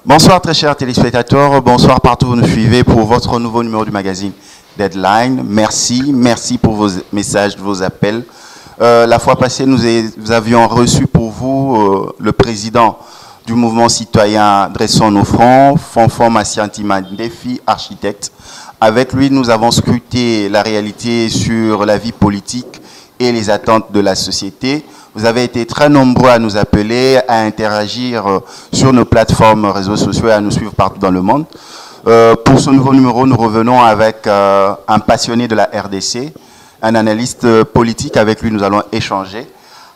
Bonsoir très chers téléspectateurs, bonsoir partout où vous nous suivez pour votre nouveau numéro du magazine Deadline. Merci pour vos messages, vos appels. La fois passée, nous avions reçu pour vous le président du mouvement citoyen Dressons nos fronts, Fonfon Massianti Mandefi, architecte. Avec lui, nous avons scruté la réalité sur la vie politique et les attentes de la société. Vous avez été très nombreux à nous appeler, à interagir sur nos plateformes réseaux sociaux et à nous suivre partout dans le monde. Pour ce nouveau numéro, nous revenons avec un passionné de la RDC, un analyste politique. Avec lui, nous allons échanger.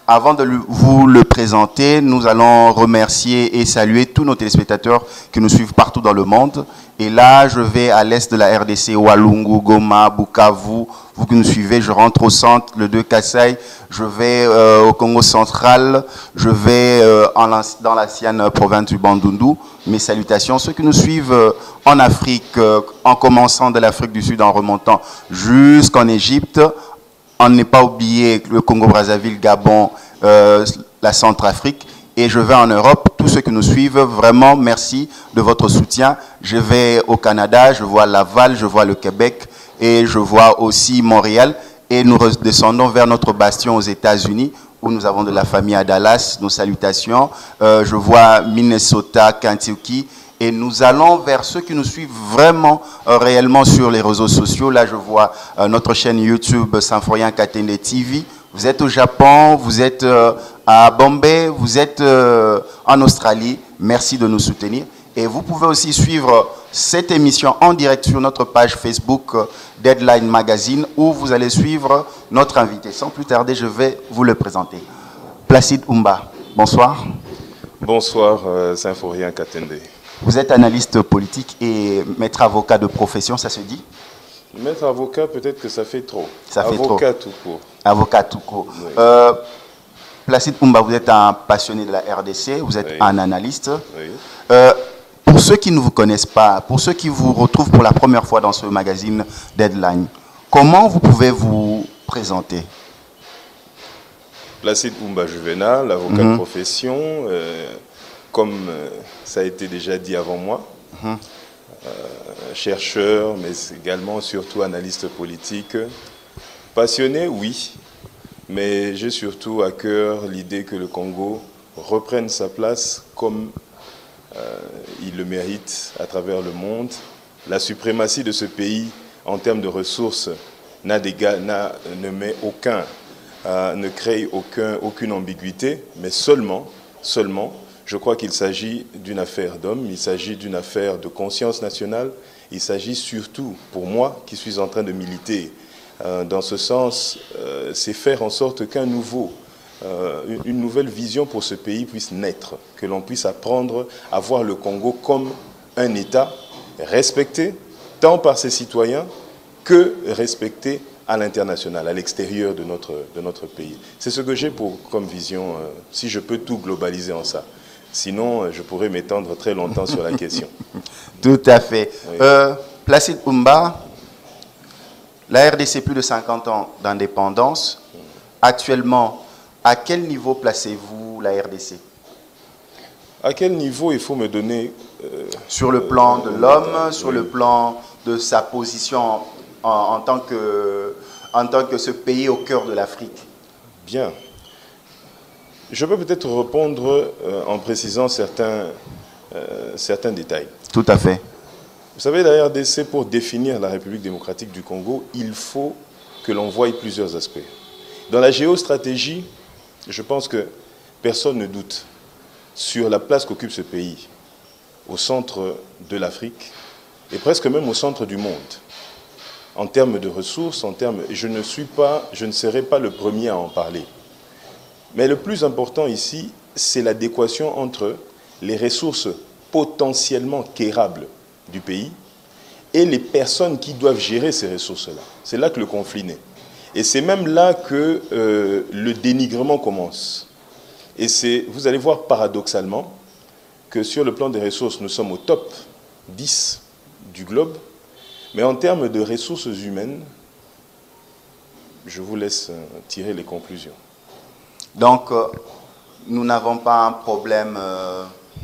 Avant de vous le présenter, nous allons remercier et saluer tous nos téléspectateurs qui nous suivent partout dans le monde. Et là, je vais à l'est de la RDC, Walungu, Goma, Bukavu. Vous qui nous suivez, je rentre au centre, le 2 Kassai. Je vais au Congo central. Je vais dans l'ancienne province du Bandundu. Mes salutations. Ceux qui nous suivent en Afrique, en commençant de l'Afrique du Sud, en remontant jusqu'en Égypte. On n'est pas oublié le Congo-Brazzaville, Gabon, la Centrafrique. Et je vais en Europe. Tous ceux qui nous suivent, vraiment, merci de votre soutien. Je vais au Canada, je vois Laval, je vois le Québec et je vois aussi Montréal. Et nous redescendons vers notre bastion aux États-Unis où nous avons de la famille à Dallas. Nos salutations. Je vois Minnesota, Kentucky. Et nous allons vers ceux qui nous suivent vraiment, réellement sur les réseaux sociaux. Là, je vois notre chaîne YouTube Symphorien Katende TV. Vous êtes au Japon, vous êtes à Bombay, vous êtes en Australie. Merci de nous soutenir. Et vous pouvez aussi suivre cette émission en direct sur notre page Facebook Deadline Magazine où vous allez suivre notre invité. Sans plus tarder, je vais vous le présenter. Placide Umba, bonsoir. Bonsoir, Symphorien Katende. Vous êtes analyste politique et maître avocat de profession, ça se dit? Maître avocat, peut-être que ça fait trop. Ça fait avocat trop. Tout court. Avocat tout court. Oui. Placide Umba, vous êtes un passionné de la RDC, vous êtes Oui. un analyste. Oui. Pour ceux qui ne vous connaissent pas, pour ceux qui vous retrouvent pour la première fois dans ce magazine Deadline, comment vous pouvez vous présenter? Placide Umba Juvenal, avocat de profession, comme ça a été déjà dit avant moi, chercheur, mais également surtout analyste politique. Passionné, oui, mais j'ai surtout à cœur l'idée que le Congo reprenne sa place comme il le mérite à travers le monde. La suprématie de ce pays en termes de ressources ne met aucun, ne crée aucune ambiguïté, mais seulement, je crois qu'il s'agit d'une affaire d'homme, il s'agit d'une affaire de conscience nationale, il s'agit surtout, pour moi, qui suis en train de militer dans ce sens, c'est faire en sorte qu'une nouvelle vision pour ce pays puisse naître, que l'on puisse apprendre à voir le Congo comme un État respecté, tant par ses citoyens que respecté à l'international, à l'extérieur de notre pays. C'est ce que j'ai comme vision, si je peux tout globaliser en ça. Sinon, je pourrais m'étendre très longtemps sur la question. Tout à fait. Oui. Placide Umba, la RDC plus de 50 ans d'indépendance. Actuellement, à quel niveau placez-vous la RDC? À quel niveau il faut me donner sur le plan de l'homme, sur le plan de sa position en tant que ce pays au cœur de l'Afrique? Bien. Je peux peut-être répondre en précisant certains détails. Tout à fait. Vous savez, la RDC, pour définir la République démocratique du Congo, il faut que l'on voie plusieurs aspects. Dans la géostratégie, je pense que personne ne doute sur la place qu'occupe ce pays au centre de l'Afrique et presque même au centre du monde. En termes de ressources, je ne serai pas le premier à en parler. Mais le plus important ici, c'est l'adéquation entre les ressources potentiellement quérables du pays et les personnes qui doivent gérer ces ressources-là. C'est là que le conflit naît. Et c'est même là que le dénigrement commence. Et vous allez voir paradoxalement que sur le plan des ressources, nous sommes au top 10 du globe, mais en termes de ressources humaines, je vous laisse tirer les conclusions. Donc, nous n'avons pas un problème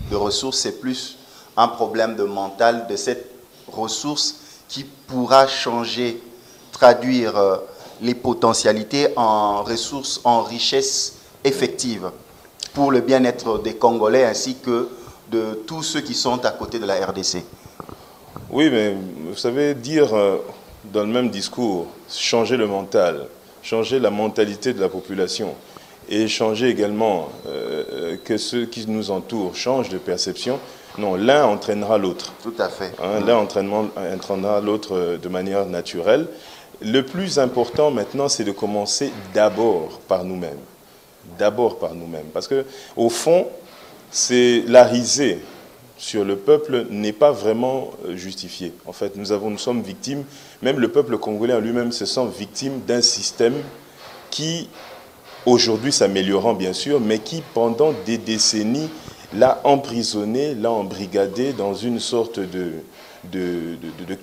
de ressources, c'est plus un problème de mental, de cette ressource qui pourra changer, traduire les potentialités en ressources, en richesses effectives pour le bien-être des Congolais ainsi que de tous ceux qui sont à côté de la RDC. Oui, mais vous savez, dire dans le même discours, changer le mental, changer la mentalité de la population et changer également que ceux qui nous entourent changent de perception, non, l'un entraînera l'autre. Tout à fait. Hein, l'un entraînera l'autre de manière naturelle. Le plus important maintenant, c'est de commencer d'abord par nous-mêmes. D'abord par nous-mêmes. Parce qu'au fond, c'est la risée sur le peuple n'est pas vraiment justifiée. En fait, nous sommes victimes, même le peuple congolais en lui-même se sent victime d'un système qui, aujourd'hui s'améliorant bien sûr, mais qui pendant des décennies l'a emprisonné, l'a embrigadé dans une sorte de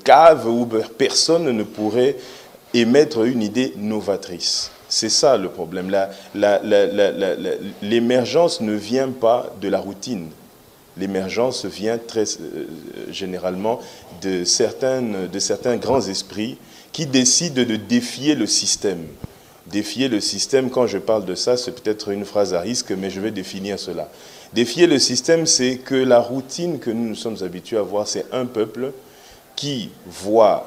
cave où personne ne pourrait émettre une idée novatrice. C'est ça le problème. L'émergence ne vient pas de la routine. L'émergence vient très généralement de certains grands esprits qui décident de défier le système. Défier le système, quand je parle de ça, c'est peut-être une phrase à risque, mais je vais définir cela. Défier le système, c'est que la routine que nous sommes habitués à voir, c'est un peuple qui voit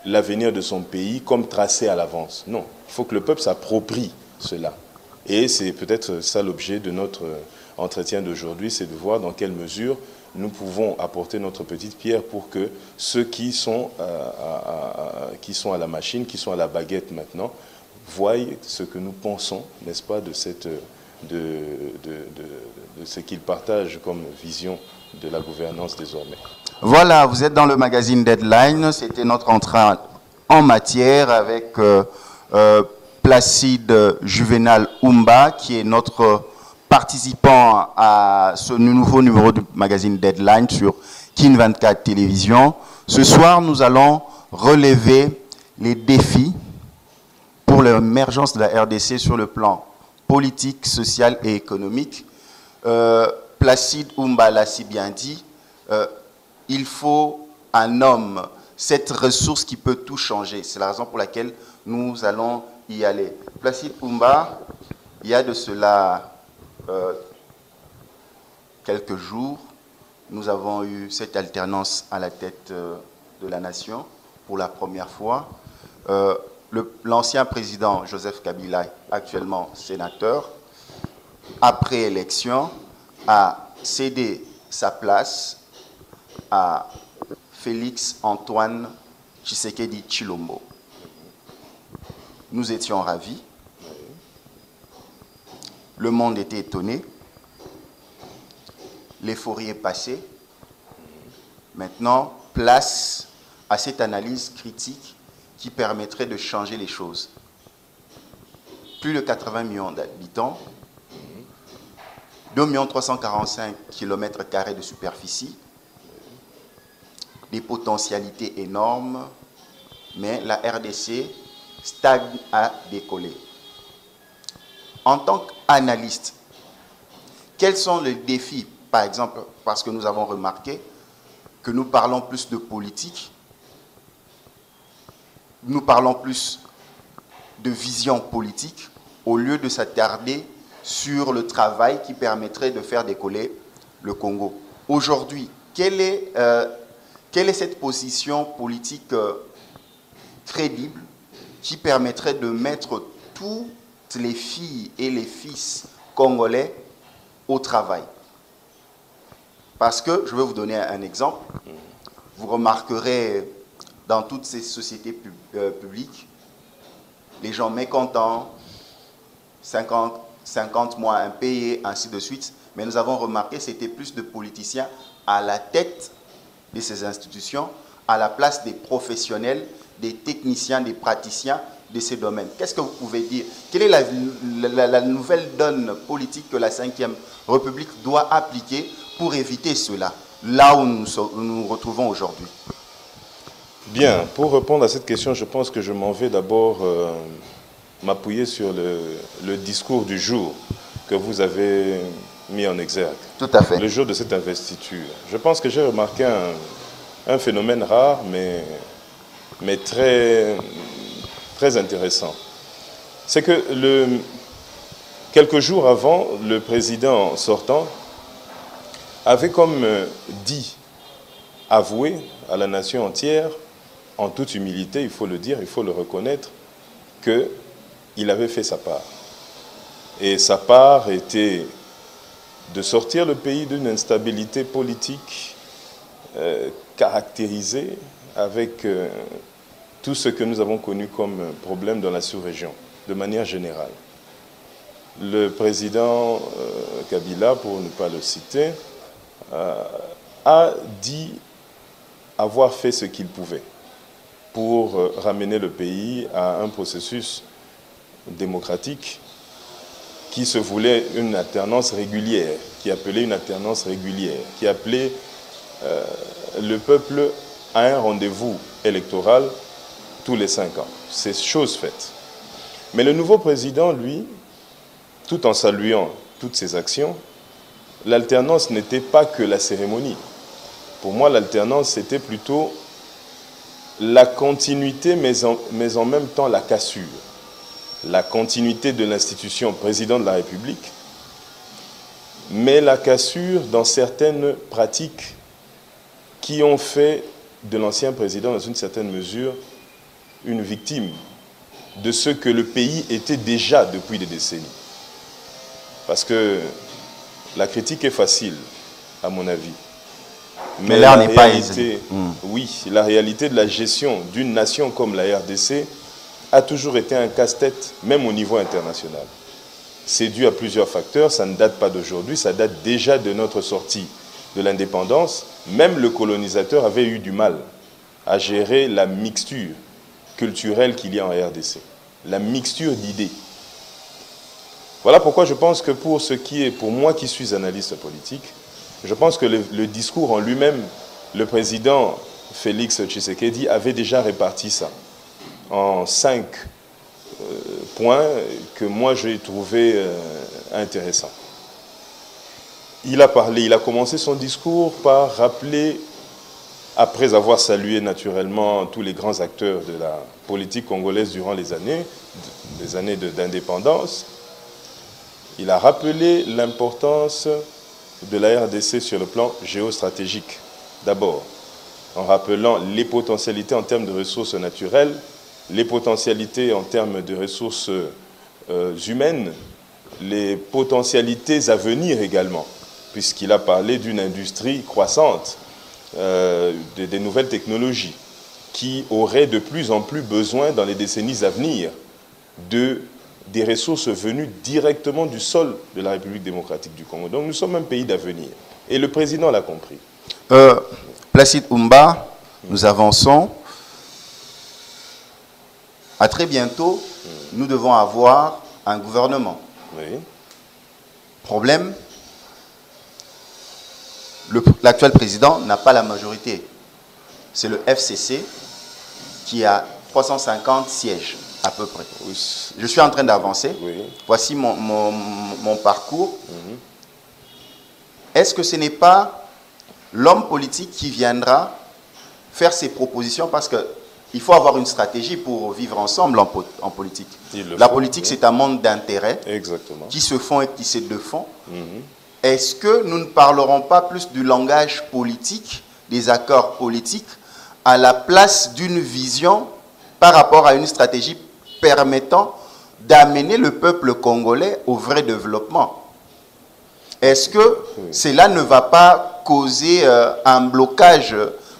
l'avenir de son pays comme tracé à l'avance. Non, il faut que le peuple s'approprie cela. Et c'est peut-être ça l'objet de notre entretien d'aujourd'hui, c'est de voir dans quelle mesure nous pouvons apporter notre petite pierre pour que ceux qui sont à la machine, qui sont à la baguette maintenant, voient ce que nous pensons, n'est-ce pas, de ce qu'ils partagent comme vision de la gouvernance désormais. Voilà, vous êtes dans le magazine Deadline. C'était notre entrée en matière avec Placide Juvenal Umba, qui est notre participant à ce nouveau numéro du magazine Deadline sur Kin 24 Télévision. Ce soir, nous allons relever les défis pour l'émergence de la RDC sur le plan politique, social et économique. Placide Umba l'a si bien dit, il faut un homme, cette ressource qui peut tout changer. C'est la raison pour laquelle nous allons y aller. Placide Umba, il y a de cela quelques jours, nous avons eu cette alternance à la tête de la nation pour la première fois. L'ancien président Joseph Kabila, actuellement sénateur, après élection, a cédé sa place à Félix Antoine Tshisekedi Tshilombo. Nous étions ravis. Le monde était étonné. L'euphorie est passée. Maintenant, place à cette analyse critique qui permettrait de changer les choses. Plus de 80 millions d'habitants, 2 345 km² de superficie, des potentialités énormes, mais la RDC stagne à décoller. En tant qu'analyste, quels sont les défis, par exemple, parce que nous avons remarqué que nous parlons plus de politique, nous parlons plus de vision politique, au lieu de s'attarder sur le travail qui permettrait de faire décoller le Congo. Aujourd'hui, quelle est cette position politique crédible qui permettrait de mettre toutes les filles et les fils congolais au travail? Parce que, je vais vous donner un exemple, vous remarquerez dans toutes ces sociétés publiques, les gens mécontents, 50 mois impayés, ainsi de suite, mais nous avons remarqué que c'était plus de politiciens à la tête de ces institutions, à la place des professionnels, des techniciens, des praticiens de ces domaines. Qu'est-ce que vous pouvez dire? Quelle est la nouvelle donne politique que la Ve République doit appliquer pour éviter cela, là où nous nous retrouvons aujourd'hui? Bien, pour répondre à cette question, je pense que je m'en vais d'abord m'appuyer sur le discours du jour. que vous avez mis en exergue. Tout à fait. Le jour de cette investiture. Je pense que j'ai remarqué un phénomène rare, mais très, très intéressant. C'est que quelques jours avant, le président sortant avait comme dit, avoué à la nation entière, en toute humilité, il faut le dire, il faut le reconnaître, qu'il avait fait sa part. Et sa part était de sortir le pays d'une instabilité politique caractérisée avec tout ce que nous avons connu comme problème dans la sous-région, de manière générale. Le président Kabila, pour ne pas le citer, a dit avoir fait ce qu'il pouvait pour ramener le pays à un processus démocratique qui se voulait une alternance régulière, qui appelait une alternance régulière, qui appelait le peuple à un rendez-vous électoral tous les 5 ans. C'est chose faite. Mais le nouveau président, lui, tout en saluant toutes ces actions, l'alternance n'était pas que la cérémonie. Pour moi, l'alternance, c'était plutôt la continuité, mais en même temps la cassure. La continuité de l'institution président de la République, mais la cassure dans certaines pratiques qui ont fait de l'ancien président, dans une certaine mesure, une victime de ce que le pays était déjà depuis des décennies. Parce que la critique est facile, à mon avis. Mais là, la on n'est pas réalité, oui, la réalité de la gestion d'une nation comme la RDC a toujours été un casse-tête, même au niveau international. C'est dû à plusieurs facteurs, ça ne date pas d'aujourd'hui, ça date déjà de notre sortie de l'indépendance. Même le colonisateur avait eu du mal à gérer la mixture culturelle qu'il y a en RDC, la mixture d'idées. Voilà pourquoi je pense que pour moi qui suis analyste politique, je pense que le discours en lui-même, le président Félix Tshisekedi avait déjà réparti ça en 5 points que moi j'ai trouvé intéressants. Il a commencé son discours par rappeler, après avoir salué naturellement tous les grands acteurs de la politique congolaise durant les années d'indépendance, il a rappelé l'importance de la RDC sur le plan géostratégique. D'abord, en rappelant les potentialités en termes de ressources naturelles, les potentialités en termes de ressources humaines, les potentialités à venir également, puisqu'il a parlé d'une industrie croissante, des nouvelles technologies, qui auraient de plus en plus besoin dans les décennies à venir des ressources venues directement du sol de la République démocratique du Congo. Donc nous sommes un pays d'avenir. Et le président l'a compris. Placide Umba, nous avançons. À très bientôt, nous devons avoir un gouvernement. Oui. Problème, l'actuel président n'a pas la majorité. C'est le FCC qui a 350 sièges, à peu près. Oui. Je suis en train d'avancer. Oui. Voici mon parcours. Est-ce que ce n'est pas l'homme politique qui viendra faire ses propositions? Parce qu'il faut avoir une stratégie pour vivre ensemble en politique. La politique, c'est un monde d'intérêts qui se font et qui se défont. Est-ce que nous ne parlerons pas plus du langage politique, des accords politiques, à la place d'une vision par rapport à une stratégie permettant d'amener le peuple congolais au vrai développement? Est-ce que cela ne va pas causer un blocage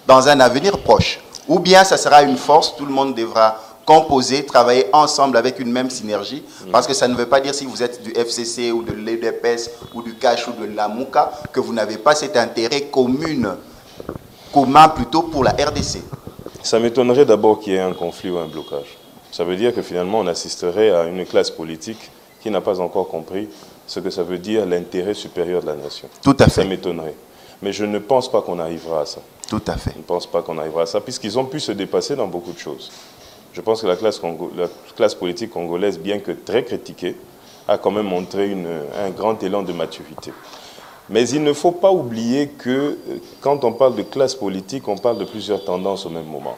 dans un avenir proche? Ou bien ça sera une force, tout le monde devra composer, travailler ensemble avec une même synergie, parce que ça ne veut pas dire si vous êtes du FCC ou de l'EDPS ou du CACH ou de l'AMUCA que vous n'avez pas cet intérêt commun plutôt pour la RDC. Ça m'étonnerait d'abord qu'il y ait un conflit ou un blocage. Ça veut dire que finalement on assisterait à une classe politique qui n'a pas encore compris ce que ça veut dire l'intérêt supérieur de la nation. Tout à fait. Ça m'étonnerait. Mais je ne pense pas qu'on arrivera à ça. Tout à fait. Je ne pense pas qu'on arrivera à ça, puisqu'ils ont pu se dépasser dans beaucoup de choses. Je pense que la classe politique congolaise, bien que très critiquée, a quand même montré un grand élan de maturité. Mais il ne faut pas oublier que quand on parle de classe politique, on parle de plusieurs tendances au même moment.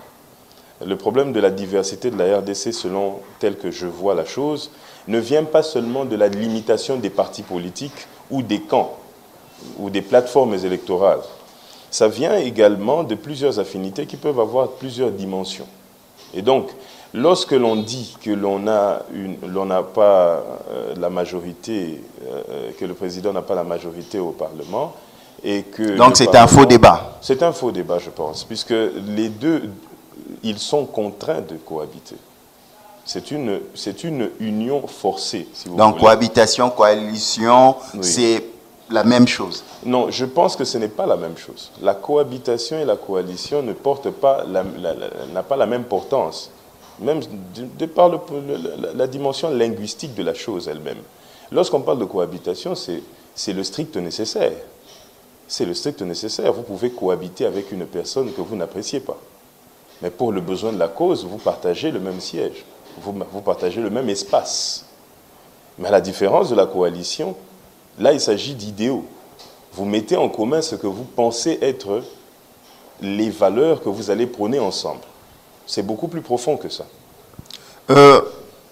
Le problème de la diversité de la RDC, selon tel que je vois la chose, ne vient pas seulement de la limitation des partis politiques ou des camps ou des plateformes électorales. Ça vient également de plusieurs affinités qui peuvent avoir plusieurs dimensions. Et donc, lorsque l'on dit que l'on n'a pas la majorité, que le président n'a pas la majorité au Parlement, et que... Donc c'est un faux débat. C'est un faux débat, je pense, puisque les deux, ils sont contraints de cohabiter. C'est une union forcée, si vous voulez. Donc cohabitation, coalition, oui, c'est la même chose. Non, je pense que ce n'est pas la même chose. La cohabitation et la coalition ne portent pas n'a pas la même portance, même de par la dimension linguistique de la chose elle-même. Lorsqu'on parle de cohabitation, c'est le strict nécessaire. C'est le strict nécessaire. Vous pouvez cohabiter avec une personne que vous n'appréciez pas. Mais pour le besoin de la cause, vous partagez le même siège. Vous partagez le même espace. Mais à la différence de la coalition, là, il s'agit d'idéaux. Vous mettez en commun ce que vous pensez être les valeurs que vous allez prôner ensemble. C'est beaucoup plus profond que ça.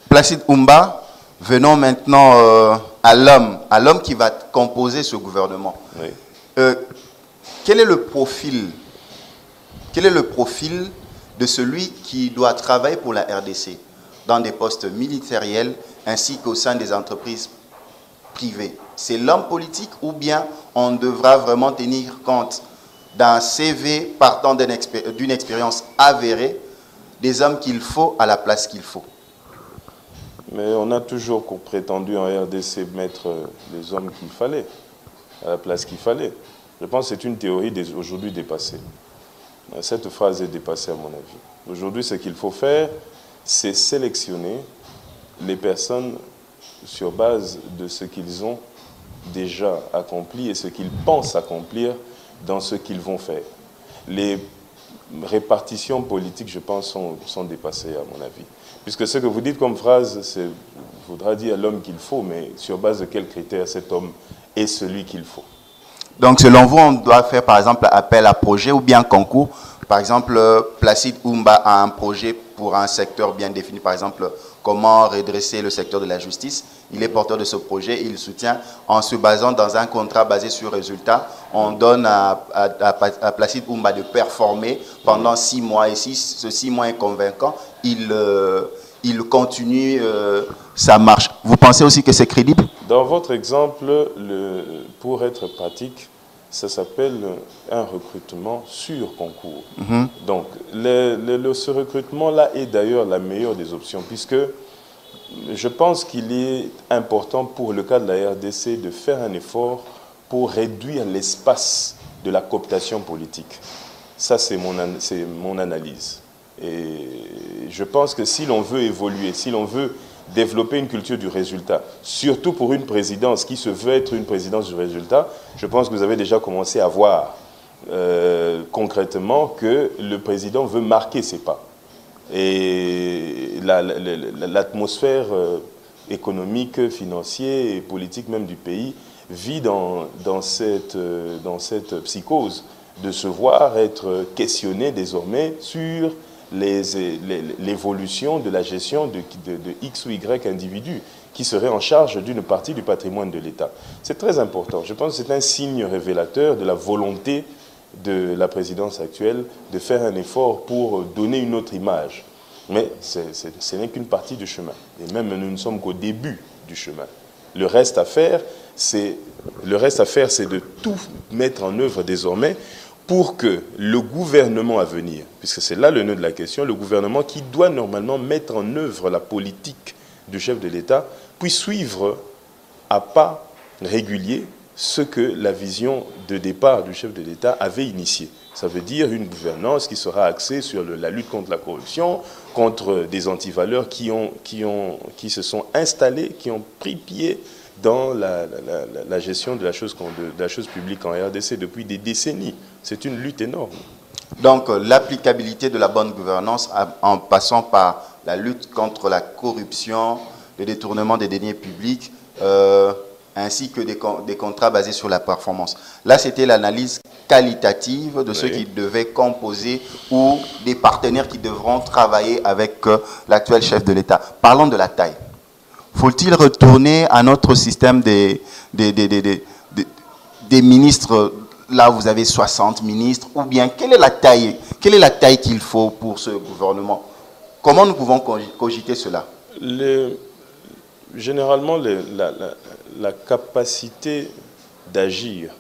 Placide Oumba, venons maintenant à l'homme qui va composer ce gouvernement. Oui. Quel est le profil de celui qui doit travailler pour la RDC dans des postes ministériels ainsi qu'au sein des entreprises privées? C'est l'homme politique ou bien on devra vraiment tenir compte d'un CV partant d'une expérience avérée, des hommes qu'il faut à la place qu'il faut? Mais on a toujours prétendu en RDC mettre les hommes qu'il fallait, à la place qu'il fallait. Je pense que c'est une théorie aujourd'hui dépassée. Cette phrase est dépassée à mon avis. Aujourd'hui, ce qu'il faut faire, c'est sélectionner les personnes sur base de ce qu'ils ont déjà accompli et ce qu'ils pensent accomplir dans ce qu'ils vont faire. Les répartitions politiques, je pense, sont dépassées à mon avis. Puisque ce que vous dites comme phrase, il faudra dire l'homme qu'il faut, mais sur base de quels critères cet homme est celui qu'il faut. Donc, selon vous, on doit faire, par exemple, appel à projet ou bien concours. Par exemple, Placide Oumba a un projet pour un secteur bien défini, par exemple, comment redresser le secteur de la justice. Il est porteur de ce projet, il soutient en se basant dans un contrat basé sur résultat. On donne à Placide Oumba de performer pendant 6 mois. Et si ce 6 mois est convaincant, il continue sa marche. Vous pensez aussi que c'est crédible? Dans votre exemple, pour être pratique, ça s'appelle un recrutement sur concours. Donc, ce recrutement-là est d'ailleurs la meilleure des options, puisque je pense qu'il est important pour le cas de la RDC de faire un effort pour réduire l'espace de la cooptation politique. Ça, c'est mon analyse. Et je pense que si l'on veut évoluer, si l'on veut développer une culture du résultat, surtout pour une présidence qui se veut être une présidence du résultat, je pense que vous avez déjà commencé à voir concrètement que le président veut marquer ses pas. Et l'atmosphère économique, financière et politique même du pays vit dans cette psychose de se voir être questionné désormais sur l'évolution de la gestion de X ou Y individus qui seraient en charge d'une partie du patrimoine de l'État. C'est très important. Je pense que c'est un signe révélateur de la volonté de la présidence actuelle de faire un effort pour donner une autre image. Mais ce n'est qu'une partie du chemin. Et même nous ne sommes qu'au début du chemin. Le reste à faire, c'est de tout mettre en œuvre désormais pour que le gouvernement à venir, puisque c'est là le nœud de la question, le gouvernement qui doit normalement mettre en œuvre la politique du chef de l'État, puisse suivre à pas réguliers ce que la vision de départ du chef de l'État avait initié. Ça veut dire une gouvernance qui sera axée sur la lutte contre la corruption, contre des antivaleurs qui se sont installés, qui ont pris pied dans la gestion de la chose publique en RDC depuis des décennies. C'est une lutte énorme. Donc, l'applicabilité de la bonne gouvernance en passant par la lutte contre la corruption, le détournement des deniers publics ainsi que des contrats basés sur la performance. Là, c'était l'analyse qualitative de ceux qui devaient composer ou des partenaires qui devront travailler avec l'actuel chef de l'État. Parlons de la taille. Faut-il retourner à notre système des ministres? Là, vous avez 60 ministres. Ou bien, quelle est la taille qu'il faut pour ce gouvernement? Comment nous pouvons cogiter cela? Généralement, la capacité d'agir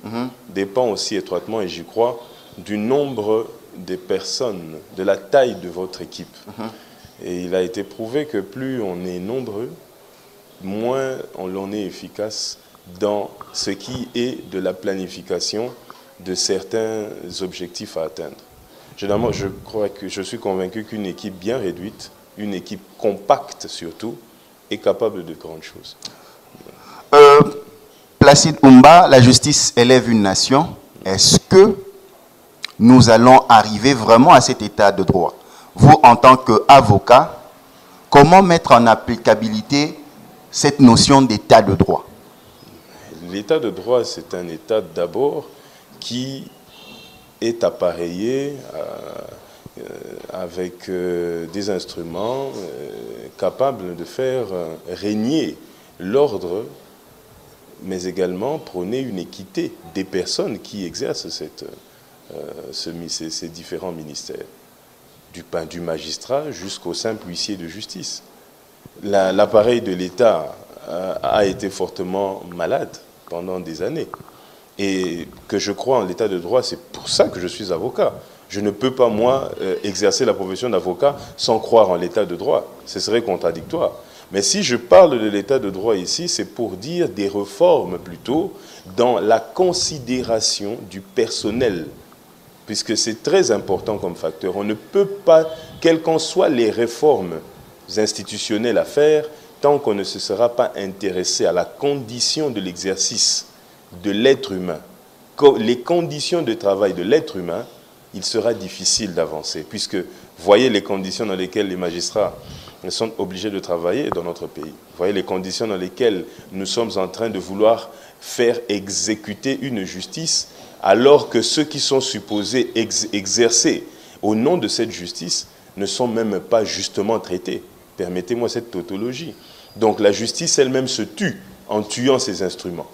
dépend aussi étroitement, et j'y crois, du nombre des personnes, de la taille de votre équipe. Et il a été prouvé que plus on est nombreux, moins on est efficace dans ce qui est de la planification de certains objectifs à atteindre. Généralement, je suis convaincu qu'une équipe bien réduite, une équipe compacte surtout, est capable de grandes choses. Placide Oumba, la justice élève une nation. Est-ce que nous allons arriver vraiment à cet état de droit? Vous, en tant qu'avocat, comment mettre en applicabilité cette notion d'état de droit? L'état de droit, c'est un état d'abord qui est appareillé avec des instruments capables de faire régner l'ordre, mais également prôner une équité des personnes qui exercent ces différents ministères, du magistrat jusqu'au simple huissier de justice. L'appareil de l'État a été fortement malade pendant des années. Et que je crois en l'état de droit, c'est pour ça que je suis avocat. Je ne peux pas, moi, exercer la profession d'avocat sans croire en l'état de droit. Ce serait contradictoire. Mais si je parle de l'état de droit ici, c'est pour dire des réformes plutôt dans la considération du personnel, puisque c'est très important comme facteur. On ne peut pas, quelles qu'en soient les réformes institutionnelles à faire, tant qu'on ne se sera pas intéressé à la condition de l'exercice de l'être humain, les conditions de travail de l'être humain, il sera difficile d'avancer, puisque voyez les conditions dans lesquelles les magistrats sont obligés de travailler dans notre pays. Voyez les conditions dans lesquelles nous sommes en train de vouloir faire exécuter une justice, alors que ceux qui sont supposés exercer au nom de cette justice ne sont même pas justement traités. Permettez-moi cette tautologie. Donc la justice elle-même se tue en tuant ses instruments.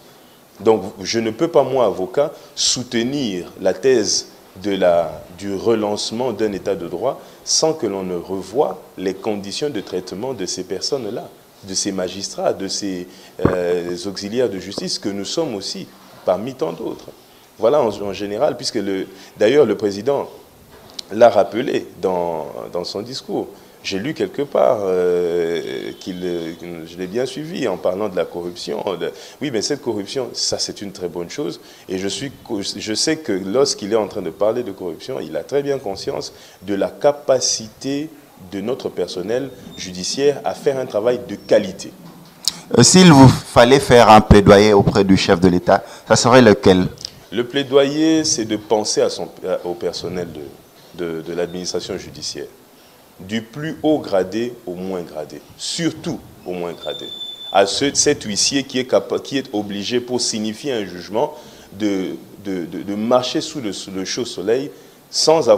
Donc je ne peux pas, moi, avocat, soutenir la thèse du relancement d'un état de droit sans que l'on ne revoie les conditions de traitement de ces personnes-là, de ces magistrats, de ces auxiliaires de justice que nous sommes aussi, parmi tant d'autres. Voilà en général, puisque d'ailleurs le président l'a rappelé dans son discours. J'ai lu quelque part, je l'ai bien suivi en parlant de la corruption. Oui, mais cette corruption, ça c'est une très bonne chose. Et je sais que lorsqu'il est en train de parler de corruption, il a très bien conscience de la capacité de notre personnel judiciaire à faire un travail de qualité. S'il vous fallait faire un plaidoyer auprès du chef de l'État, ça serait lequel? Le plaidoyer, c'est de penser au personnel de l'administration judiciaire. Du plus haut gradé au moins gradé, surtout au moins gradé. À cet huissier qui est obligé pour signifier un jugement de marcher sous le chaud soleil sans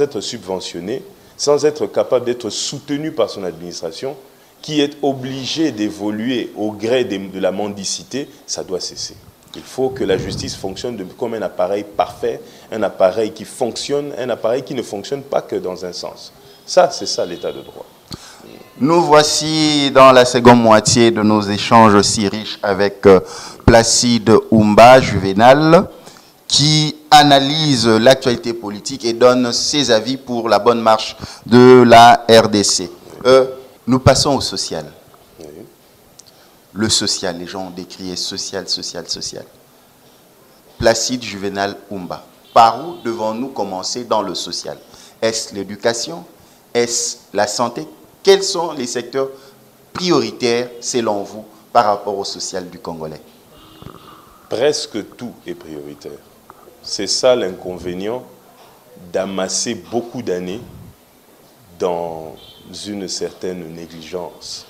être subventionné, sans être capable d'être soutenu par son administration, qui est obligé d'évoluer au gré de la mendicité, ça doit cesser. Il faut que la justice fonctionne comme un appareil parfait, un appareil qui fonctionne, un appareil qui ne fonctionne pas que dans un sens. Ça, c'est ça l'état de droit. Nous voici dans la seconde moitié de nos échanges si riches avec Placide Oumba Juvénal, qui analyse l'actualité politique et donne ses avis pour la bonne marche de la RDC. Nous passons au social. Oui. Le social, les gens ont décrié social, social, social. Placide Juvénal Oumba, par où devons-nous commencer dans le social? Est-ce l'éducation? Est-ce la santé? Quels sont les secteurs prioritaires, selon vous, par rapport au social du Congolais? Presque tout est prioritaire. C'est ça l'inconvénient d'amasser beaucoup d'années dans une certaine négligence.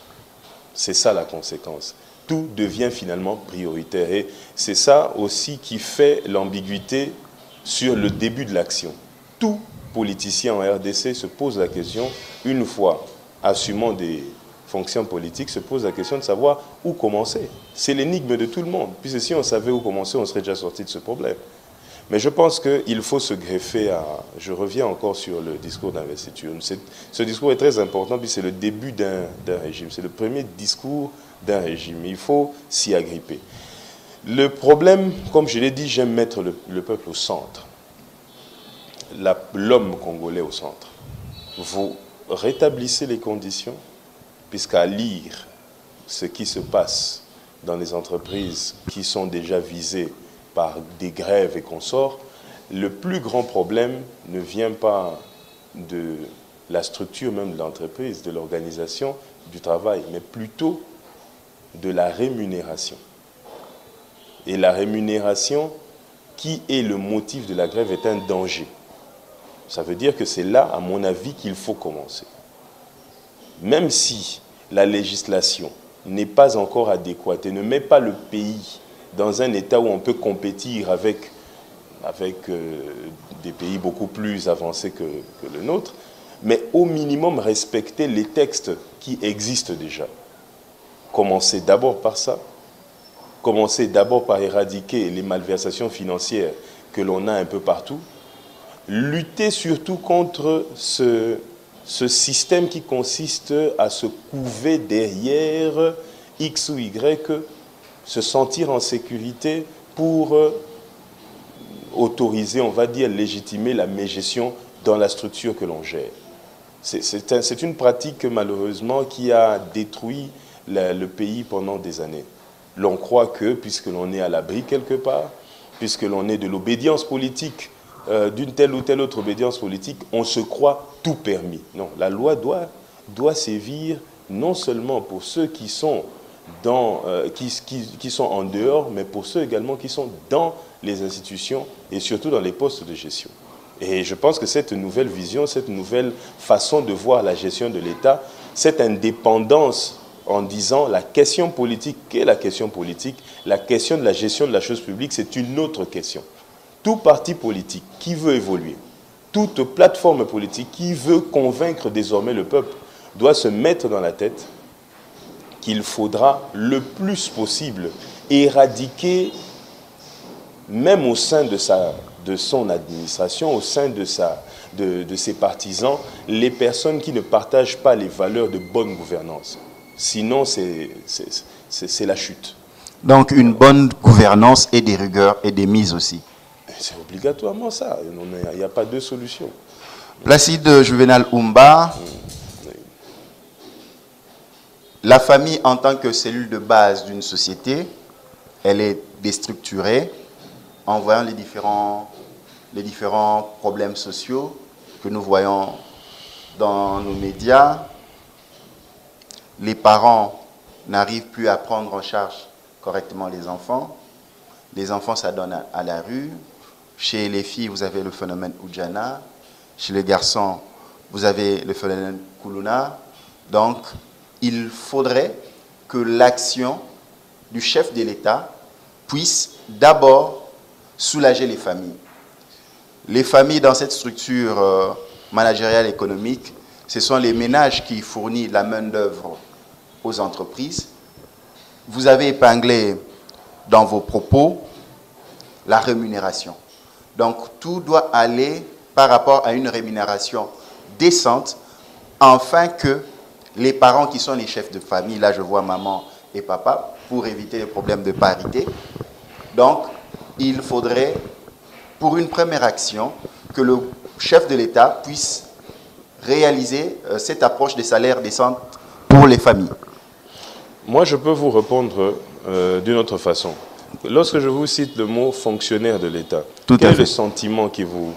C'est ça la conséquence. tout devient finalement prioritaire. Et c'est ça aussi qui fait l'ambiguïté sur le début de l'action. Tout politicien en RDC se pose la question, une fois assumant des fonctions politiques, se pose la question de savoir où commencer. C'est l'énigme de tout le monde, puisque si on savait où commencer, on serait déjà sorti de ce problème. Mais je pense qu'il faut se greffer à... Je reviens encore sur le discours d'investiture. Ce discours est très important, puis c'est le début d'un régime. C'est le premier discours d'un régime. Il faut s'y agripper. Le problème, comme je l'ai dit, j'aime mettre le peuple au centre. L'homme congolais au centre. Vous rétablissez les conditions, puisqu'à lire ce qui se passe dans les entreprises qui sont déjà visées par des grèves et consorts, le plus grand problème ne vient pas de la structure même de l'entreprise, de l'organisation du travail, mais plutôt de la rémunération. Et la rémunération, qui est le motif de la grève, est un danger. Ça veut dire que c'est là, à mon avis, qu'il faut commencer. Même si la législation n'est pas encore adéquate et ne met pas le pays dans un état où on peut compétir avec des pays beaucoup plus avancés que le nôtre, mais au minimum respecter les textes qui existent déjà. Commencer d'abord par ça, commencer d'abord par éradiquer les malversations financières que l'on a un peu partout, lutter surtout contre ce système qui consiste à se couver derrière X ou Y, se sentir en sécurité pour autoriser, on va dire, légitimer la mégestion dans la structure que l'on gère. C'est une pratique, malheureusement, qui a détruit le pays pendant des années. L'on croit que, puisque l'on est à l'abri quelque part, puisque l'on est de l'obédience politique, d'une telle ou telle autre obédience politique, on se croit tout permis. Non, la loi doit sévir non seulement pour ceux qui sont qui sont en dehors, mais pour ceux également qui sont dans les institutions et surtout dans les postes de gestion. Et je pense que cette nouvelle vision, cette nouvelle façon de voir la gestion de l'État, cette indépendance en disant la question politique, qu'est la question politique, la question de la gestion de la chose publique, c'est une autre question. Tout parti politique qui veut évoluer, toute plateforme politique qui veut convaincre désormais le peuple doit se mettre dans la tête qu'il faudra le plus possible éradiquer, même au sein de son administration, au sein de ses partisans, les personnes qui ne partagent pas les valeurs de bonne gouvernance. Sinon, c'est la chute. Donc une bonne gouvernance et des rigueurs et des mises aussi. C'est obligatoirement ça. Il n'y a pas de solution. Placide Juvenal Oumba, la famille en tant que cellule de base d'une société, elle est déstructurée en voyant les différents problèmes sociaux que nous voyons dans nos médias. Les parents n'arrivent plus à prendre en charge correctement les enfants. Les enfants s'adonnent à la rue. Chez les filles, vous avez le phénomène Oudjana. Chez les garçons, vous avez le phénomène Kuluna. Donc, il faudrait que l'action du chef de l'État puisse d'abord soulager les familles. Les familles dans cette structure managériale économique, ce sont les ménages qui fournissent la main-d'œuvre aux entreprises. Vous avez épinglé dans vos propos la rémunération. Donc tout doit aller par rapport à une rémunération décente, afin que les parents qui sont les chefs de famille, là je vois maman et papa, pour éviter les problèmes de parité. Donc il faudrait, pour une première action, que le chef de l'État puisse réaliser cette approche des salaires décents pour les familles. Moi, je peux vous répondre d'une autre façon. Lorsque je vous cite le mot fonctionnaire de l'État, quel est le sentiment qui vous...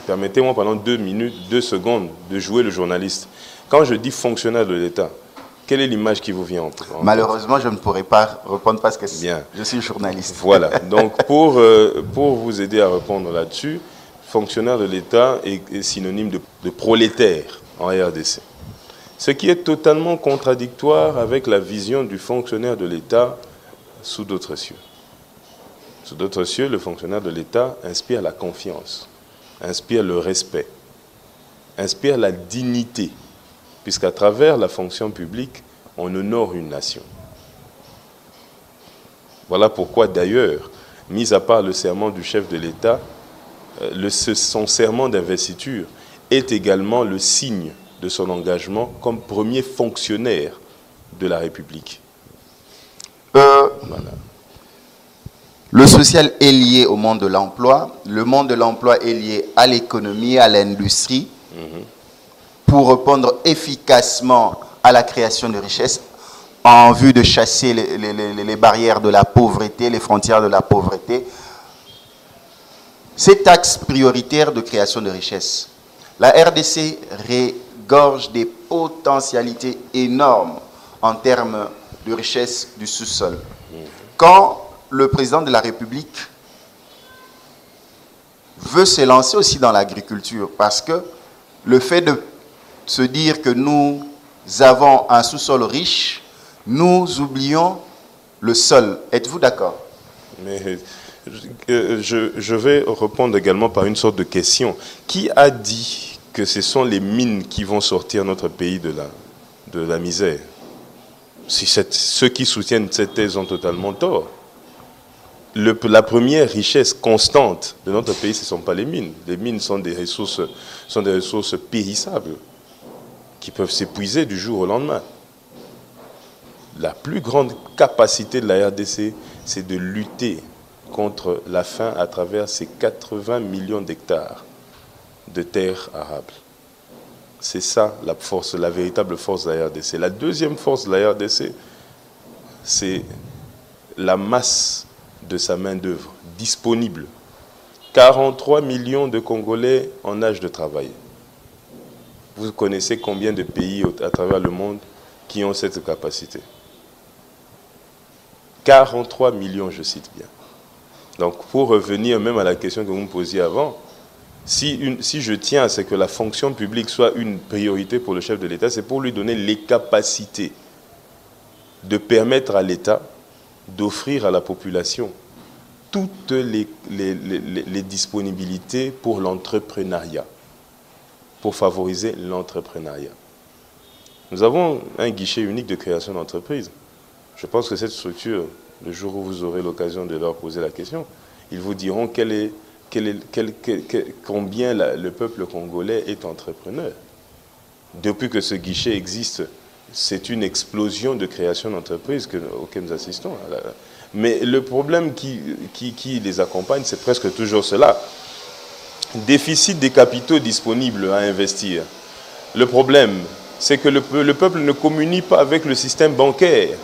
Permettez-moi pendant 2 secondes de jouer le journaliste. Quand je dis fonctionnaire de l'État, quelle est l'image qui vous vient en tête? Malheureusement, je ne pourrais pas répondre parce que je suis journaliste. Voilà. Donc, pour vous aider à répondre là-dessus, fonctionnaire de l'État est synonyme de prolétaire en RDC. Ce qui est totalement contradictoire avec la vision du fonctionnaire de l'État sous d'autres cieux. Sous d'autres cieux, le fonctionnaire de l'État inspire la confiance, inspire le respect, inspire la dignité, puisqu'à travers la fonction publique, on honore une nation. Voilà pourquoi d'ailleurs, mis à part le serment du chef de l'État, son serment d'investiture est également le signe de son engagement comme premier fonctionnaire de la République. Voilà. Le social est lié au monde de l'emploi. Le monde de l'emploi est lié à l'économie, à l'industrie, pour répondre efficacement à la création de richesses en vue de chasser les barrières de la pauvreté, les frontières de la pauvreté. Ces axes prioritaires de création de richesses, la RDC regorge des potentialités énormes en termes de richesse du sous-sol. Quand le président de la République veut se lancer aussi dans l'agriculture, parce que le fait de se dire que nous avons un sous-sol riche, nous oublions le sol. Êtes-vous d'accord? Mais je vais répondre également par une sorte de question. Qui a dit que ce sont les mines qui vont sortir notre pays de la misère? Ceux qui soutiennent cette thèse ont totalement tort. La première richesse constante de notre pays, ce ne sont pas les mines. Les mines sont des ressources périssables qui peuvent s'épuiser du jour au lendemain. La plus grande capacité de la RDC, c'est de lutter contre la faim à travers ces 80 millions d'hectares de terres arables. C'est ça la force, la véritable force de la RDC. La deuxième force de la RDC, c'est la masse de sa main-d'œuvre disponible. 43 millions de Congolais en âge de travailler. Vous connaissez combien de pays à travers le monde qui ont cette capacité? 43 millions, je cite bien. Donc, pour revenir même à la question que vous me posiez avant, si je tiens à ce que la fonction publique soit une priorité pour le chef de l'État, c'est pour lui donner les capacités de permettre à l'État d'offrir à la population toutes les disponibilités pour l'entrepreneuriat, pour favoriser l'entrepreneuriat. Nous avons un guichet unique de création d'entreprise. Je pense que cette structure, le jour où vous aurez l'occasion de leur poser la question, ils vous diront combien le peuple congolais est entrepreneur. Depuis que ce guichet existe, c'est une explosion de création d'entreprises auquel nous assistons. Mais le problème qui les accompagne, c'est presque toujours cela. Déficit des capitaux disponibles à investir. Le problème, c'est que le peuple ne communique pas avec le système bancaire.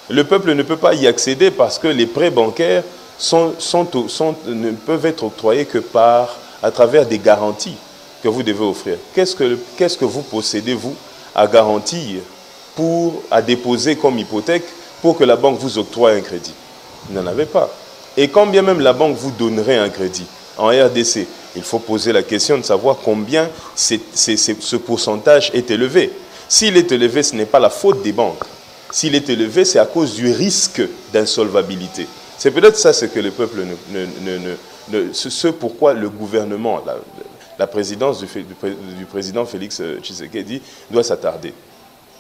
Le peuple ne peut pas y accéder parce que les prêts bancaires ne peuvent être octroyés que à travers des garanties que vous devez offrir. Qu'est-ce que vous possédez, vous, à garantir, à déposer comme hypothèque pour que la banque vous octroie un crédit? Vous n'en avez pas. Et quand bien même la banque vous donnerait un crédit en RDC, il faut poser la question de savoir combien ce pourcentage est élevé. S'il est élevé, ce n'est pas la faute des banques. S'il est élevé, c'est à cause du risque d'insolvabilité. C'est peut-être ça ce que le peuple ce pourquoi le gouvernement, la présidence du président Félix Tshisekedi doit s'attarder.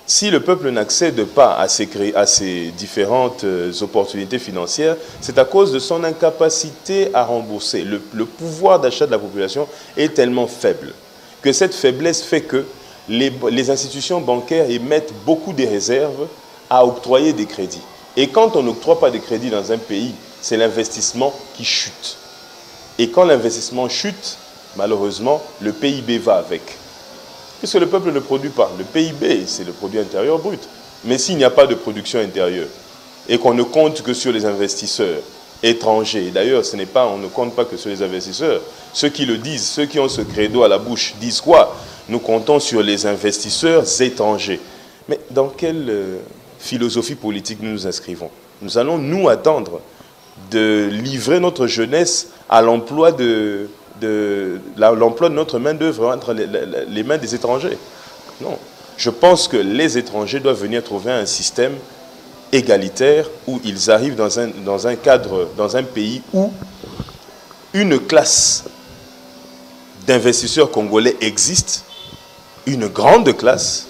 Si le peuple n'accède pas à ces différentes opportunités financières, c'est à cause de son incapacité à rembourser. Le pouvoir d'achat de la population est tellement faible que cette faiblesse fait que les institutions bancaires émettent beaucoup de réserves à octroyer des crédits. Et quand on n'octroie pas de crédits dans un pays, c'est l'investissement qui chute. Et quand l'investissement chute, malheureusement, le PIB va avec. Puisque le peuple ne produit pas. Le PIB, c'est le produit intérieur brut. Mais s'il n'y a pas de production intérieure et qu'on ne compte que sur les investisseurs étrangers, d'ailleurs, on ne compte pas que sur les investisseurs. Ceux qui le disent, ceux qui ont ce credo à la bouche, disent quoi? Nous comptons sur les investisseurs étrangers. Mais dans quelle philosophie politique nous nous inscrivons? Nous allons nous attendre de livrer notre jeunesse à l'emploi de notre main-d'œuvre entre les mains des étrangers. Non. Je pense que les étrangers doivent venir trouver un système égalitaire où ils arrivent dans un cadre, dans un pays où une classe d'investisseurs congolais existe, une grande classe,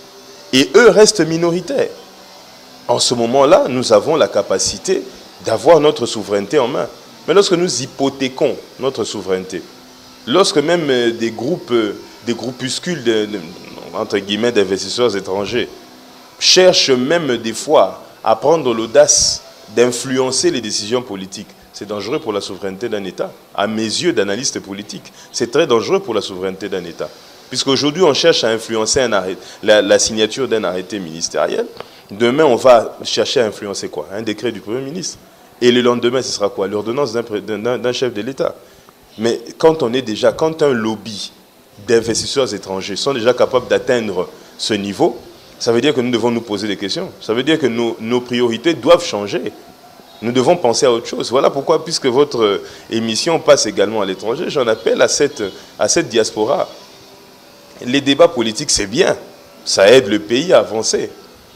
et eux restent minoritaires. En ce moment-là, nous avons la capacité d'avoir notre souveraineté en main. Mais lorsque nous hypothéquons notre souveraineté, lorsque même des groupuscules entre guillemets d'investisseurs étrangers cherchent même des fois à prendre l'audace d'influencer les décisions politiques, c'est dangereux pour la souveraineté d'un État. À mes yeux d'analyste politique, c'est très dangereux pour la souveraineté d'un État. Puisqu'aujourd'hui, on cherche à influencer la signature d'un arrêté ministériel. Demain, on va chercher à influencer quoi? Un décret du Premier ministre. Et le lendemain, ce sera quoi? L'ordonnance d'un chef de l'État. Mais quand un lobby d'investisseurs étrangers sont déjà capables d'atteindre ce niveau, ça veut dire que nous devons nous poser des questions. Ça veut dire que nos priorités doivent changer. Nous devons penser à autre chose. Voilà pourquoi, puisque votre émission passe également à l'étranger, j'en appelle à cette diaspora. Les débats politiques, c'est bien. Ça aide le pays à avancer.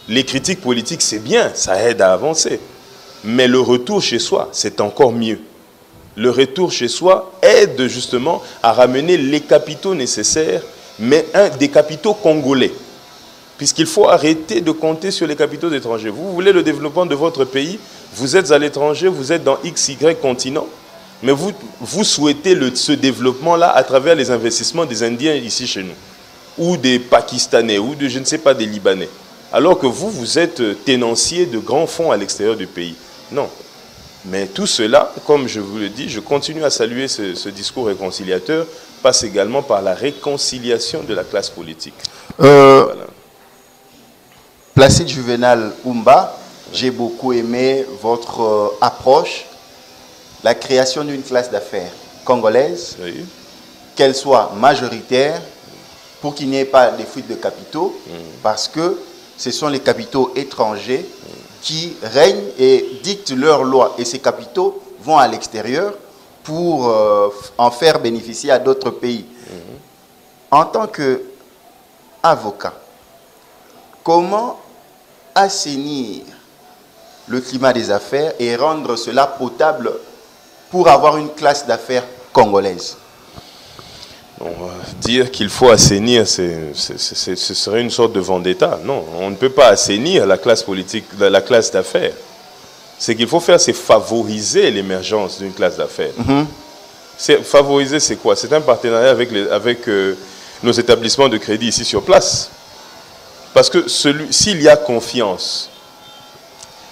Les critiques politiques, c'est bien. Ça aide à avancer. Mais le retour chez soi, c'est encore mieux. Le retour chez soi aide justement à ramener les capitaux nécessaires, mais des capitaux congolais. Puisqu'il faut arrêter de compter sur les capitaux étrangers. Vous voulez le développement de votre pays, vous êtes à l'étranger, vous êtes dans XY continent, mais vous souhaitez ce développement-là à travers les investissements des Indiens ici chez nous, ou des Pakistanais, ou je ne sais pas, des Libanais. Alors que vous êtes tenancier de grands fonds à l'extérieur du pays. Non. Mais tout cela, comme je vous le dis, je continue à saluer ce discours réconciliateur, passe également par la réconciliation de la classe politique. Voilà. Placide Juvenal Oumba, j'ai beaucoup aimé votre approche, la création d'une classe d'affaires congolaise, oui, qu'elle soit majoritaire, pour qu'il n'y ait pas de fuite de capitaux, parce que ce sont les capitaux étrangers qui règnent et dictent leurs lois. Et ces capitaux vont à l'extérieur pour en faire bénéficier à d'autres pays. En tant qu'avocat, comment assainir le climat des affaires et rendre cela potable pour avoir une classe d'affaires congolaise? Dire qu'il faut assainir, ce serait une sorte de vendetta. Non, on ne peut pas assainir la classe politique, la classe d'affaires. Ce qu'il faut faire, c'est favoriser l'émergence d'une classe d'affaires. Favoriser, c'est quoi? C'est un partenariat avec nos établissements de crédit ici sur place. Parce que s'il y a confiance,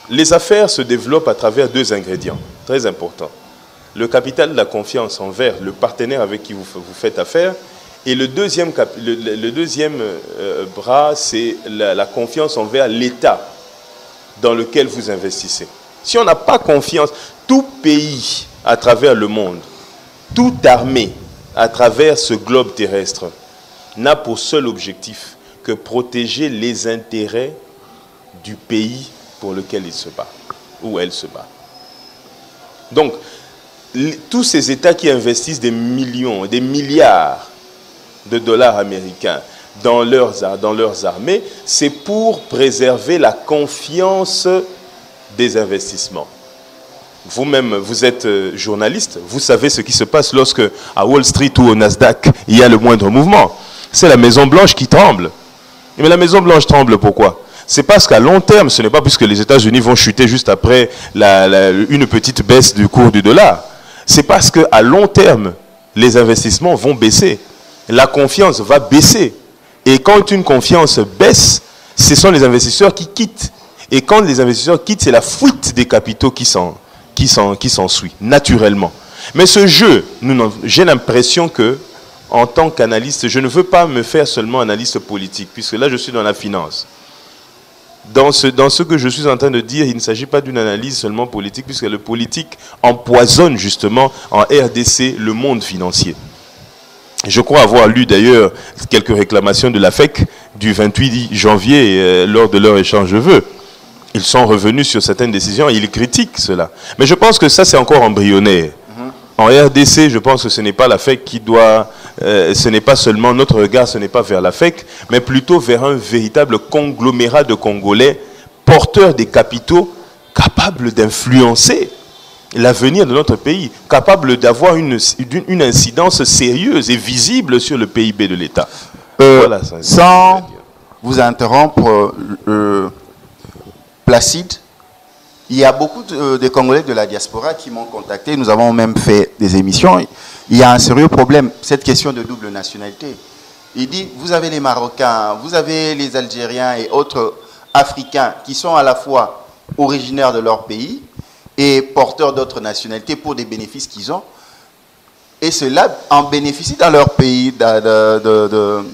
les affaires se développent à travers deux ingrédients très importants. Le capital de la confiance envers le partenaire avec qui vous faites affaire. Et le deuxième bras, c'est la confiance envers l'État dans lequel vous investissez. Si on n'a pas confiance, tout pays à travers le monde, toute armée à travers ce globe terrestre n'a pour seul objectif que protéger les intérêts du pays pour lequel il se bat, ou elle se bat. Donc, tous ces États qui investissent des millions, des milliards de dollars américains dans leurs armées, c'est pour préserver la confiance des investissements. Vous-même, vous êtes journaliste, vous savez ce qui se passe lorsque à Wall Street ou au Nasdaq, il y a le moindre mouvement. C'est la Maison-Blanche qui tremble. Mais la Maison-Blanche tremble pourquoi? C'est parce qu'à long terme, ce n'est pas puisque les États-Unis vont chuter juste après une petite baisse du cours du dollar. C'est parce qu'à long terme, les investissements vont baisser. La confiance va baisser. Et quand une confiance baisse, ce sont les investisseurs qui quittent. Et quand les investisseurs quittent, c'est la fuite des capitaux qui s'ensuit, naturellement. Mais ce jeu, j'ai l'impression que, en tant qu'analyste, je ne veux pas me faire seulement analyste politique, puisque là, je suis dans la finance. Dans ce que je suis en train de dire, il ne s'agit pas d'une analyse seulement politique, puisque le politique empoisonne justement en RDC le monde financier. Je crois avoir lu d'ailleurs quelques réclamations de la FEC du 28 janvier lors de leur échange de vœux. Ils sont revenus sur certaines décisions et ils critiquent cela. Mais je pense que ça, c'est encore embryonnaire. En RDC, je pense que ce n'est pas la FEC qui doit ce n'est pas seulement notre regard, ce n'est pas vers l'Afrique, mais plutôt vers un véritable conglomérat de Congolais porteurs des capitaux capables d'influencer l'avenir de notre pays, capables d'avoir une incidence sérieuse et visible sur le PIB de l'État. Voilà, sans vous interrompre, Placide, il y a beaucoup de Congolais de la diaspora qui m'ont contacté. Nous avons même fait des émissions. Il y a un sérieux problème, cette question de double nationalité. Il dit, vous avez les Marocains, vous avez les Algériens et autres Africains qui sont à la fois originaires de leur pays et porteurs d'autres nationalités pour des bénéfices qu'ils ont. Et ceux-là en bénéficient dans leur pays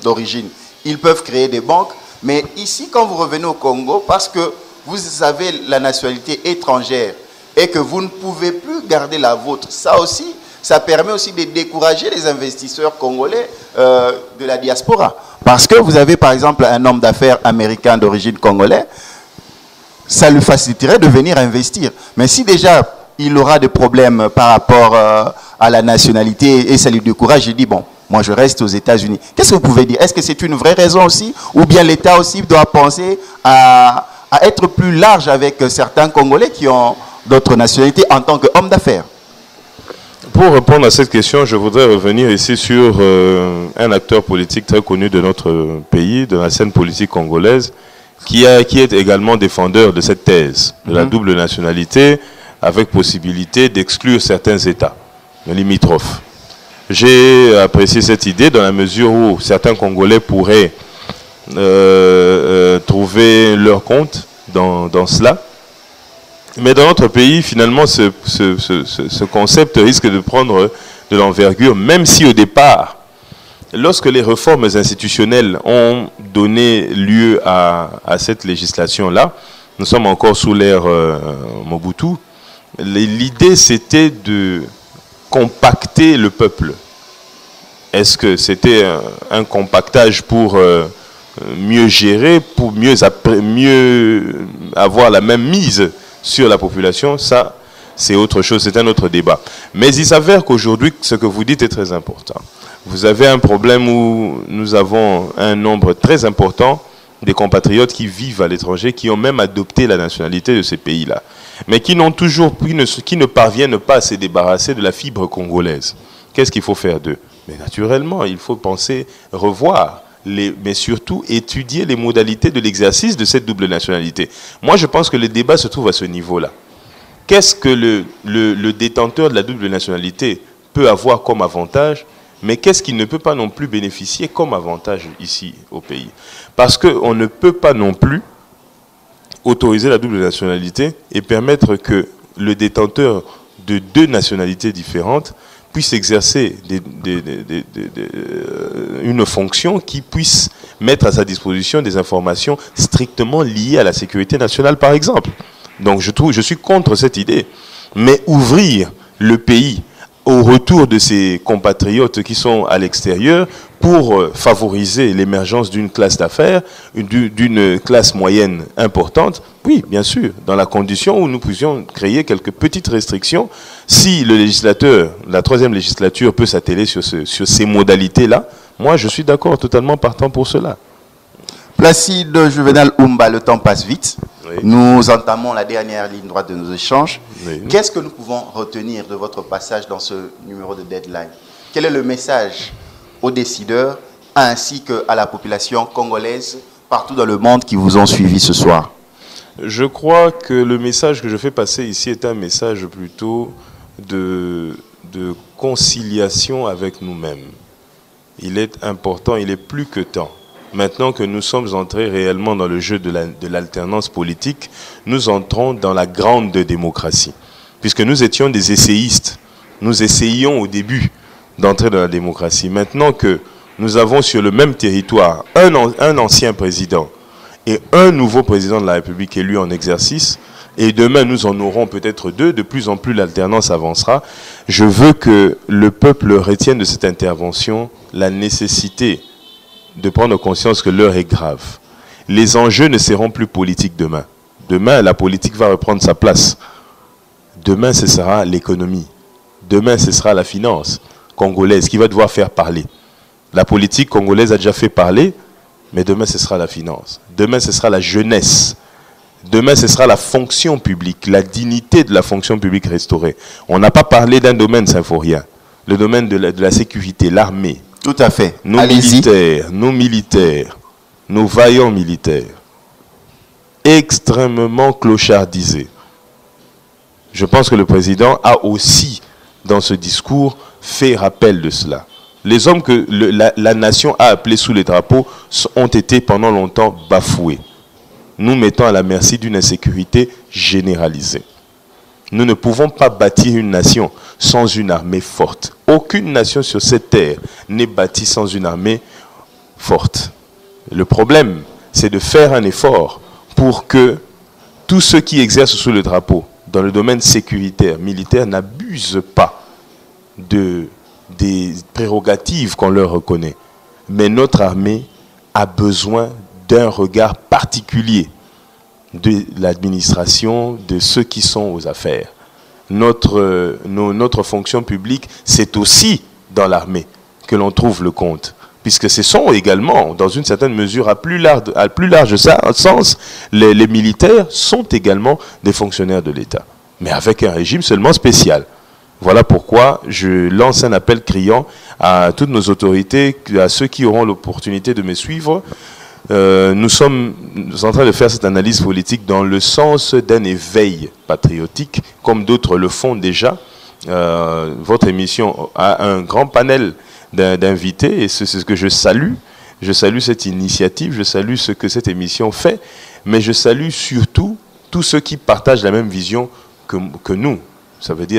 d'origine. Ils peuvent créer des banques. Mais ici, quand vous revenez au Congo, parce que vous avez la nationalité étrangère et que vous ne pouvez plus garder la vôtre, ça aussi, ça permet aussi de décourager les investisseurs congolais de la diaspora. Parce que vous avez par exemple un homme d'affaires américain d'origine congolaise, ça lui faciliterait de venir investir. Mais si déjà il aura des problèmes par rapport à la nationalité et ça lui décourage, il dit bon, moi je reste aux États-Unis. Qu'est-ce que vous pouvez dire? Est-ce que c'est une vraie raison aussi? Ou bien l'État aussi doit penser à être plus large avec certains Congolais qui ont d'autres nationalités en tant qu'hommes d'affaires? Pour répondre à cette question, je voudrais revenir ici sur un acteur politique très connu de notre pays, de la scène politique congolaise, qui est également défendeur de cette thèse, de la double nationalité, avec possibilité d'exclure certains États limitrophes. J'ai apprécié cette idée dans la mesure où certains Congolais pourraient trouver leur compte dans cela. Mais dans notre pays, finalement, ce concept risque de prendre de l'envergure, même si au départ, lorsque les réformes institutionnelles ont donné lieu à cette législation-là, nous sommes encore sous l'ère Mobutu, l'idée c'était de compacter le peuple. Est-ce que c'était un compactage pour mieux gérer, pour mieux avoir la même mise sur la population? Ça, c'est autre chose, c'est un autre débat. Mais il s'avère qu'aujourd'hui, ce que vous dites est très important. Vous avez un problème où nous avons un nombre très important des compatriotes qui vivent à l'étranger, qui ont même adopté la nationalité de ces pays-là, mais qui n'ont toujours, qui ne parviennent pas à se débarrasser de la fibre congolaise. Qu'est-ce qu'il faut faire d'eux? Mais naturellement, il faut penser, revoir, mais surtout étudier les modalités de l'exercice de cette double nationalité. Moi, je pense que le débat se trouve à ce niveau-là. Qu'est-ce que le détenteur de la double nationalité peut avoir comme avantage, mais qu'est-ce qu'il ne peut pas non plus bénéficier comme avantage ici au pays? Parce qu'on ne peut pas non plus autoriser la double nationalité et permettre que le détenteur de deux nationalités différentes puisse exercer une fonction qui puisse mettre à sa disposition des informations strictement liées à la sécurité nationale, par exemple. Donc je suis contre cette idée. Mais ouvrir le pays au retour de ces compatriotes qui sont à l'extérieur pour favoriser l'émergence d'une classe d'affaires, d'une classe moyenne importante, oui, bien sûr, dans la condition où nous puissions créer quelques petites restrictions. Si le législateur, la troisième législature peut s'atteler sur ces modalités-là, moi je suis d'accord, totalement partant pour cela. Placide Juvenal Oumba, le temps passe vite. Oui. Nous entamons la dernière ligne droite de nos échanges. Oui. Qu'est-ce que nous pouvons retenir de votre passage dans ce numéro de Deadline? Quel est le message aux décideurs ainsi qu'à la population congolaise partout dans le monde qui vous ont suivi ce soir? Je crois que le message que je fais passer ici est un message plutôt de conciliation avec nous-mêmes. Il est important, il est plus que temps. Maintenant que nous sommes entrés réellement dans le jeu de l'alternance politique, nous entrons dans la grande démocratie. Puisque nous étions des essayistes, nous essayions au début d'entrer dans la démocratie. Maintenant que nous avons sur le même territoire un ancien président et un nouveau président de la République élu en exercice, et demain nous en aurons peut-être deux, de plus en plus l'alternance avancera, je veux que le peuple retienne de cette intervention la nécessité de prendre conscience que l'heure est grave. Les enjeux ne seront plus politiques demain. Demain, la politique va reprendre sa place. Demain, ce sera l'économie. Demain, ce sera la finance congolaise qui va devoir faire parler. La politique congolaise a déjà fait parler, mais demain ce sera la finance. Demain ce sera la jeunesse. Demain ce sera la fonction publique, la dignité de la fonction publique restaurée. On n'a pas parlé d'un domaine symphorien, le domaine de la sécurité, l'armée. Tout à fait. Nos militaires, nos vaillants militaires, extrêmement clochardisés. Je pense que le président a aussi, dans ce discours, fait rappel de cela. Les hommes que la nation a appelés sous les drapeaux ont été pendant longtemps bafoués, nous mettant à la merci d'une insécurité généralisée. Nous ne pouvons pas bâtir une nation sans une armée forte. Aucune nation sur cette terre n'est bâtie sans une armée forte. Le problème, c'est de faire un effort pour que tous ceux qui exercent sous le drapeau, dans le domaine sécuritaire, militaire, n'abusent pas des prérogatives qu'on leur reconnaît. Mais notre armée a besoin d'un regard particulier de l'administration, de ceux qui sont aux affaires. Notre fonction publique, c'est aussi dans l'armée que l'on trouve le compte. Puisque ce sont également, dans une certaine mesure, à plus large sens, les militaires sont également des fonctionnaires de l'État. Mais avec un régime seulement spécial. Voilà pourquoi je lance un appel criant à toutes nos autorités, à ceux qui auront l'opportunité de me suivre. Nous sommes en train de faire cette analyse politique dans le sens d'un éveil patriotique, comme d'autres le font déjà. Votre émission a un grand panel d'invités et c'est ce que je salue. Je salue cette initiative, je salue ce que cette émission fait, mais je salue surtout tous ceux qui partagent la même vision que nous. Ça veut dire